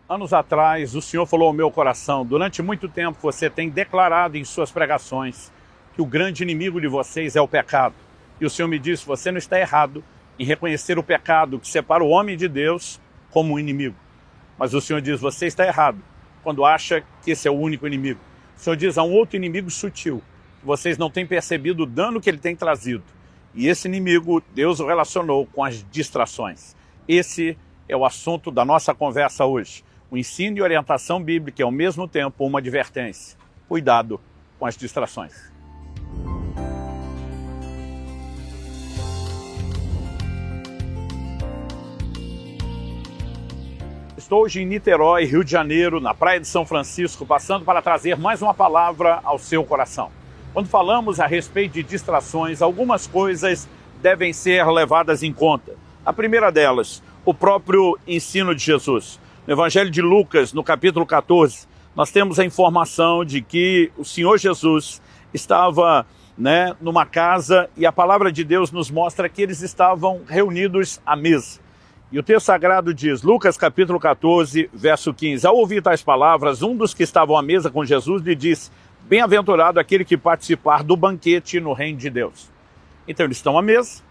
Anos atrás, o Senhor falou ao meu coração: durante muito tempo você tem declarado em suas pregações que o grande inimigo de vocês é o pecado. E o Senhor me disse: você não está errado em reconhecer o pecado que separa o homem de Deus como um inimigo. Mas o Senhor diz: você está errado quando acha que esse é o único inimigo. O Senhor diz: há um outro inimigo sutil, que vocês não têm percebido o dano que ele tem trazido. E esse inimigo, Deus o relacionou com as distrações. Esse é o assunto da nossa conversa hoje. O ensino e orientação bíblica é ao mesmo tempo uma advertência. Cuidado com as distrações. Estou hoje em Niterói, Rio de Janeiro, na Praia de São Francisco, passando para trazer mais uma palavra ao seu coração. Quando falamos a respeito de distrações, algumas coisas devem ser levadas em conta. A primeira delas, o próprio ensino de Jesus. No Evangelho de Lucas, no capítulo 14, nós temos a informação de que o Senhor Jesus estava numa casa e a palavra de Deus nos mostra que eles estavam reunidos à mesa. E o texto sagrado diz, Lucas capítulo 14, verso 15, ao ouvir tais palavras, um dos que estavam à mesa com Jesus lhe disse: bem-aventurado aquele que participar do banquete no reino de Deus. Então eles estão à mesa,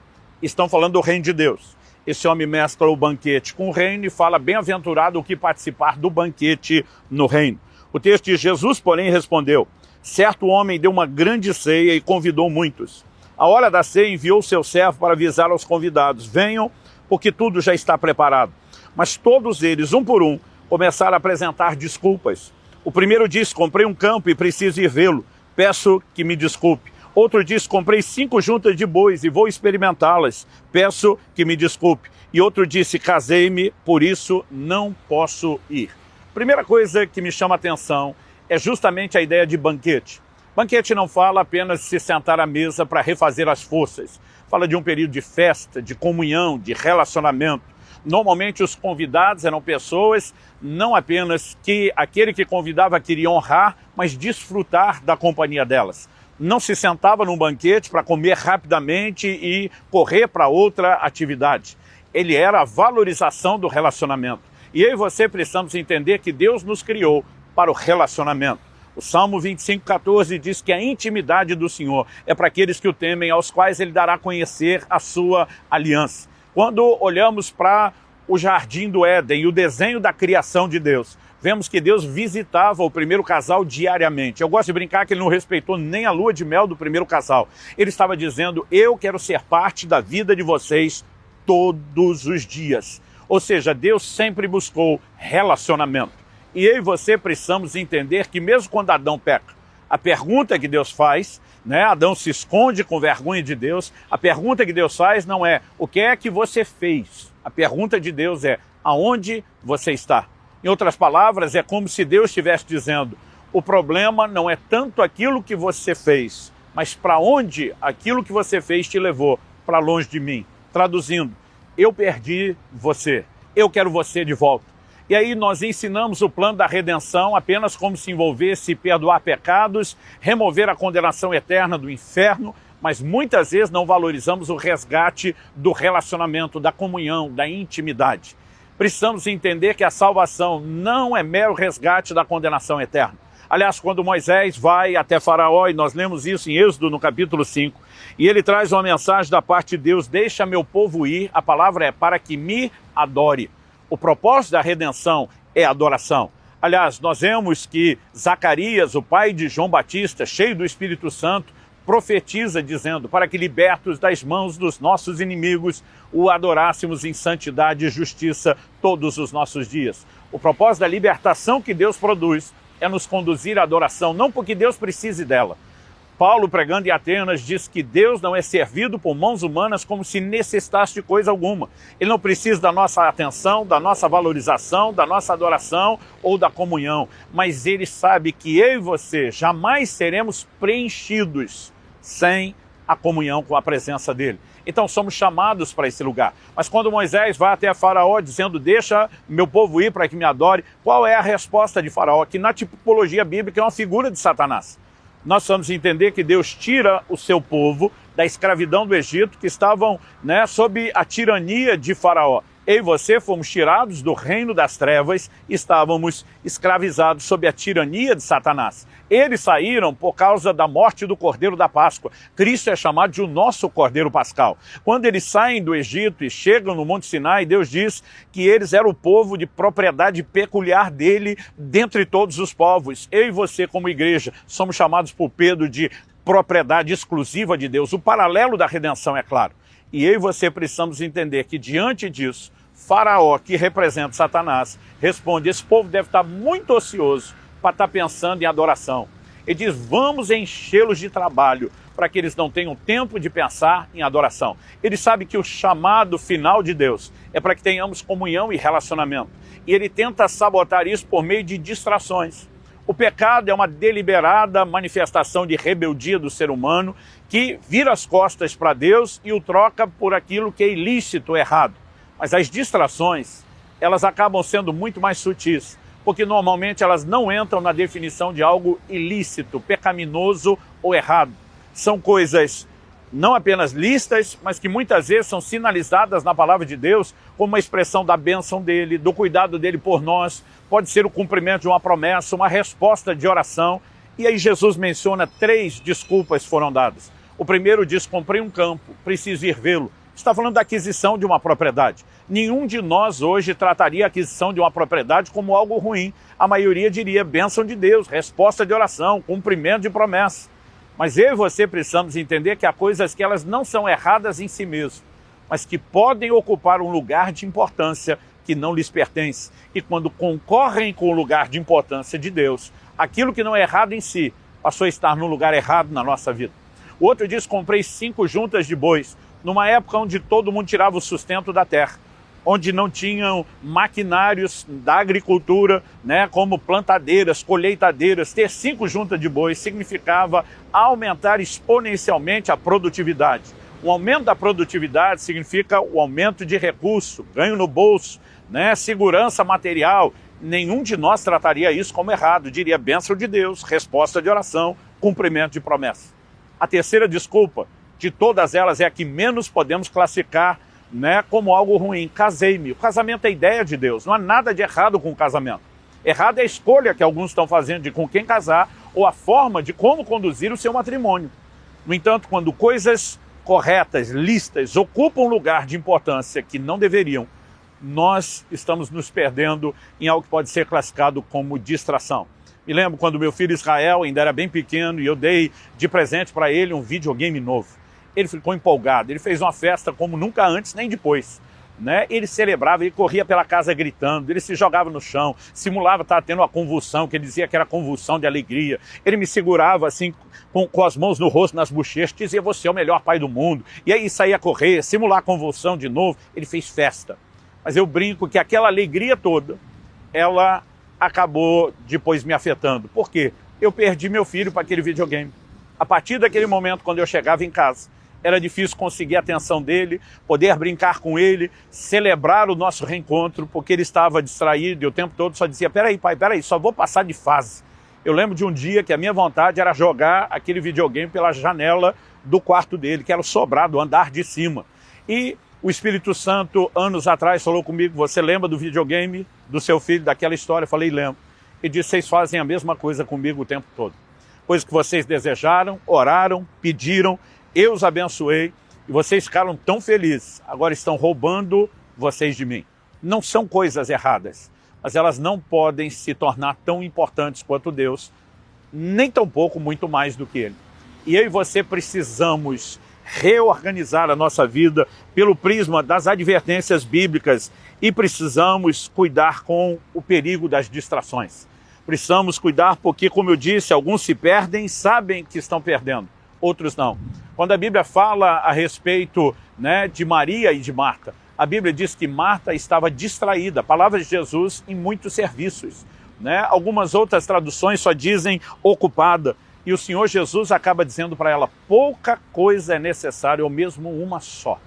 estão falando do reino de Deus. Esse homem mescla o banquete com o reino e fala: bem-aventurado o que participar do banquete no reino. O texto diz: Jesus, porém, respondeu: certo homem deu uma grande ceia e convidou muitos. A hora da ceia enviou seu servo para avisar aos convidados: venham, porque tudo já está preparado. Mas todos eles, um por um, começaram a apresentar desculpas. O primeiro disse: comprei um campo e preciso ir vê-lo, peço que me desculpe. Outro disse: comprei 5 juntas de bois e vou experimentá-las, peço que me desculpe. E outro disse: casei-me, por isso não posso ir. Primeira coisa que me chama a atenção é justamente a ideia de banquete. Banquete não fala apenas de se sentar à mesa para refazer as forças. Fala de um período de festa, de comunhão, de relacionamento. Normalmente os convidados eram pessoas não apenas que aquele que convidava queria honrar, mas desfrutar da companhia delas. Não se sentava num banquete para comer rapidamente e correr para outra atividade. Ele era a valorização do relacionamento. E eu e você precisamos entender que Deus nos criou para o relacionamento. O Salmo 25:14 diz que a intimidade do Senhor é para aqueles que o temem, aos quais Ele dará a conhecer a sua aliança. Quando olhamos para o jardim do Éden e o desenho da criação de Deus, vemos que Deus visitava o primeiro casal diariamente. Eu gosto de brincar que ele não respeitou nem a lua de mel do primeiro casal. Ele estava dizendo: eu quero ser parte da vida de vocês todos os dias. Ou seja, Deus sempre buscou relacionamento. E eu e você precisamos entender que mesmo quando Adão peca, a pergunta que Deus faz, Adão se esconde com vergonha de Deus, a pergunta que Deus faz não é: o que é que você fez? A pergunta de Deus é: aonde você está? Em outras palavras, é como se Deus estivesse dizendo: o problema não é tanto aquilo que você fez, mas para onde aquilo que você fez te levou para longe de mim. Traduzindo, eu perdi você, eu quero você de volta. E aí nós ensinamos o plano da redenção apenas como se envolvesse perdoar pecados, remover a condenação eterna do inferno, mas muitas vezes não valorizamos o resgate do relacionamento, da comunhão, da intimidade. Precisamos entender que a salvação não é mero resgate da condenação eterna. Aliás, quando Moisés vai até Faraó, e nós lemos isso em Êxodo no capítulo 5, e ele traz uma mensagem da parte de Deus: deixa meu povo ir, a palavra é para que me adore. O propósito da redenção é adoração. Aliás, nós vemos que Zacarias, o pai de João Batista, cheio do Espírito Santo, profetiza dizendo: para que libertos das mãos dos nossos inimigos, o adorássemos em santidade e justiça todos os nossos dias. O propósito da libertação que Deus produz é nos conduzir à adoração, não porque Deus precise dela. Paulo, pregando em Atenas, diz que Deus não é servido por mãos humanas como se necessitasse de coisa alguma. Ele não precisa da nossa atenção, da nossa valorização, da nossa adoração ou da comunhão. Mas Ele sabe que eu e você jamais seremos preenchidos sem a comunhão com a presença dEle. Então somos chamados para esse lugar. Mas quando Moisés vai até Faraó dizendo: deixa meu povo ir para que me adore, qual é a resposta de Faraó? Que na tipologia bíblica é uma figura de Satanás. Nós precisamos entender que Deus tira o seu povo da escravidão do Egito, que estavam sob a tirania de Faraó. Eu e você fomos tirados do reino das trevas, estávamos escravizados sob a tirania de Satanás. Eles saíram por causa da morte do Cordeiro da Páscoa. Cristo é chamado de o nosso Cordeiro Pascal. Quando eles saem do Egito e chegam no Monte Sinai, Deus diz que eles eram o povo de propriedade peculiar dele dentre todos os povos. Eu e você, como igreja, somos chamados por Pedro de propriedade exclusiva de Deus. O paralelo da redenção, é claro. E eu e você precisamos entender que diante disso, Faraó, que representa Satanás, responde: esse povo deve estar muito ocioso para estar pensando em adoração. Ele diz: vamos enchê-los de trabalho para que eles não tenham tempo de pensar em adoração. Ele sabe que o chamado final de Deus é para que tenhamos comunhão e relacionamento. E ele tenta sabotar isso por meio de distrações. O pecado é uma deliberada manifestação de rebeldia do ser humano que vira as costas para Deus e o troca por aquilo que é ilícito, errado. Mas as distrações, elas acabam sendo muito mais sutis, porque normalmente elas não entram na definição de algo ilícito, pecaminoso ou errado. São coisas não apenas listas, mas que muitas vezes são sinalizadas na palavra de Deus como uma expressão da bênção dele, do cuidado dele por nós. Pode ser o cumprimento de uma promessa, uma resposta de oração. E aí Jesus menciona 3 desculpas foram dadas. O primeiro diz: comprei um campo, preciso ir vê-lo. Está falando da aquisição de uma propriedade. Nenhum de nós hoje trataria a aquisição de uma propriedade como algo ruim. A maioria diria bênção de Deus, resposta de oração, cumprimento de promessa. Mas eu e você precisamos entender que há coisas que elas não são erradas em si mesmas, mas que podem ocupar um lugar de importância que não lhes pertence. E quando concorrem com o lugar de importância de Deus, aquilo que não é errado em si passou a estar no lugar errado na nossa vida. O outro diz: comprei 5 juntas de bois, numa época onde todo mundo tirava o sustento da terra, onde não tinham maquinários da agricultura, como plantadeiras, colheitadeiras. Ter 5 juntas de bois significava aumentar exponencialmente a produtividade. O aumento da produtividade significa o aumento de recurso, ganho no bolso, segurança material. Nenhum de nós trataria isso como errado, diria bênção de Deus, resposta de oração, cumprimento de promessa. A terceira desculpa de todas elas é a que menos podemos classificar como algo ruim. Casei-me. O casamento é ideia de Deus, não há nada de errado com o casamento. Errado é a escolha que alguns estão fazendo de com quem casar ou a forma de como conduzir o seu matrimônio. No entanto, quando coisas corretas, listas, ocupam um lugar de importância que não deveriam, nós estamos nos perdendo em algo que pode ser classificado como distração. Me lembro quando meu filho Israel ainda era bem pequeno e eu dei de presente para ele um videogame novo. Ele ficou empolgado, ele fez uma festa como nunca antes nem depois. Ele celebrava, ele corria pela casa gritando, ele se jogava no chão, simulava estar tendo uma convulsão, que ele dizia que era convulsão de alegria. Ele me segurava assim, com as mãos no rosto, nas bochechas, dizia: você é o melhor pai do mundo. E aí saía a correr, simular a convulsão de novo. Ele fez festa. Mas eu brinco que aquela alegria toda, ela acabou depois me afetando. Por quê? Eu perdi meu filho para aquele videogame. A partir daquele momento, quando eu chegava em casa, era difícil conseguir a atenção dele, poder brincar com ele, celebrar o nosso reencontro, porque ele estava distraído e o tempo todo só dizia: peraí, pai, peraí, só vou passar de fase. Eu lembro de um dia que a minha vontade era jogar aquele videogame pela janela do quarto dele, que era o sobrado, o andar de cima. E o Espírito Santo, anos atrás, falou comigo: você lembra do videogame do seu filho, daquela história? Eu falei: lembro. Ele disse: vocês fazem a mesma coisa comigo o tempo todo. Coisa que vocês desejaram, oraram, pediram, eu os abençoei e vocês ficaram tão felizes. Agora estão roubando vocês de mim. Não são coisas erradas, mas elas não podem se tornar tão importantes quanto Deus, nem tampouco muito mais do que Ele. E eu e você precisamos reorganizar a nossa vida pelo prisma das advertências bíblicas e precisamos cuidar com o perigo das distrações. Precisamos cuidar porque, como eu disse, alguns se perdem, sabem que estão perdendo, outros não. Quando a Bíblia fala a respeito de Maria e de Marta, a Bíblia diz que Marta estava distraída, palavras de Jesus, em muitos serviços. Algumas outras traduções só dizem ocupada. E o Senhor Jesus acaba dizendo para ela: pouca coisa é necessária, ou mesmo uma só.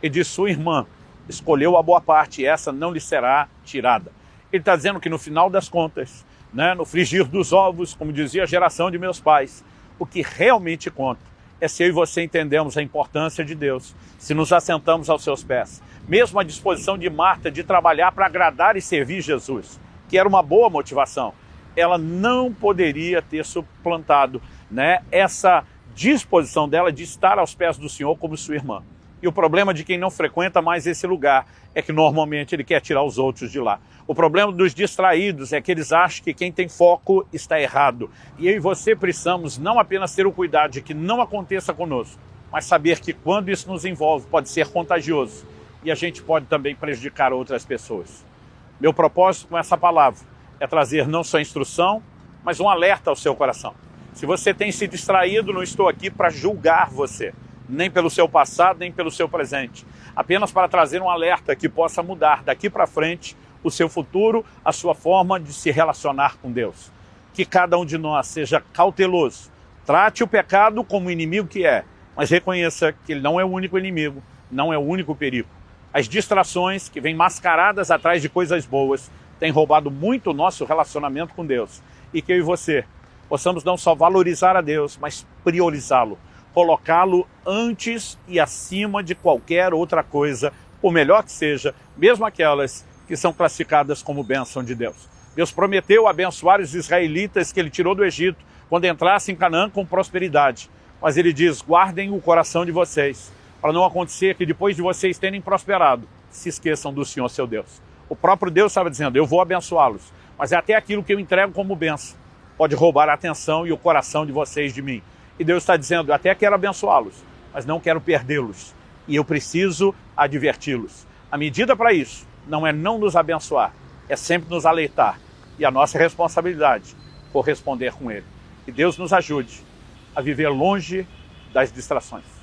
Ele diz: sua irmã escolheu a boa parte e essa não lhe será tirada. Ele está dizendo que no final das contas, no frigir dos ovos, como dizia a geração de meus pais, o que realmente conta é se eu e você entendemos a importância de Deus, se nos assentamos aos seus pés. Mesmo a disposição de Marta de trabalhar para agradar e servir Jesus, que era uma boa motivação, ela não poderia ter suplantado, né, essa disposição dela de estar aos pés do Senhor como sua irmã. E o problema de quem não frequenta mais esse lugar é que normalmente ele quer tirar os outros de lá. O problema dos distraídos é que eles acham que quem tem foco está errado. E eu e você precisamos não apenas ter o cuidado de que não aconteça conosco, mas saber que quando isso nos envolve pode ser contagioso e a gente pode também prejudicar outras pessoas. Meu propósito com essa palavra é trazer não só instrução, mas um alerta ao seu coração. Se você tem se distraído, não estou aqui para julgar você, nem pelo seu passado, nem pelo seu presente. Apenas para trazer um alerta que possa mudar daqui para frente o seu futuro, a sua forma de se relacionar com Deus. Que cada um de nós seja cauteloso, trate o pecado como o inimigo que é, mas reconheça que ele não é o único inimigo, não é o único perigo. As distrações que vêm mascaradas atrás de coisas boas têm roubado muito o nosso relacionamento com Deus. E que eu e você possamos não só valorizar a Deus, mas priorizá-lo, colocá-lo antes e acima de qualquer outra coisa, por melhor que seja, mesmo aquelas que são classificadas como bênção de Deus. Deus prometeu abençoar os israelitas que ele tirou do Egito quando entrassem em Canaã com prosperidade. Mas ele diz, guardem o coração de vocês, para não acontecer que depois de vocês terem prosperado, se esqueçam do Senhor seu Deus. O próprio Deus estava dizendo, eu vou abençoá-los, mas é até aquilo que eu entrego como bênção pode roubar a atenção e o coração de vocês de mim. E Deus está dizendo, eu até quero abençoá-los, mas não quero perdê-los. E eu preciso adverti-los. A medida para isso não é não nos abençoar, é sempre nos aleitar. E a nossa responsabilidade corresponder com Ele. Que Deus nos ajude a viver longe das distrações.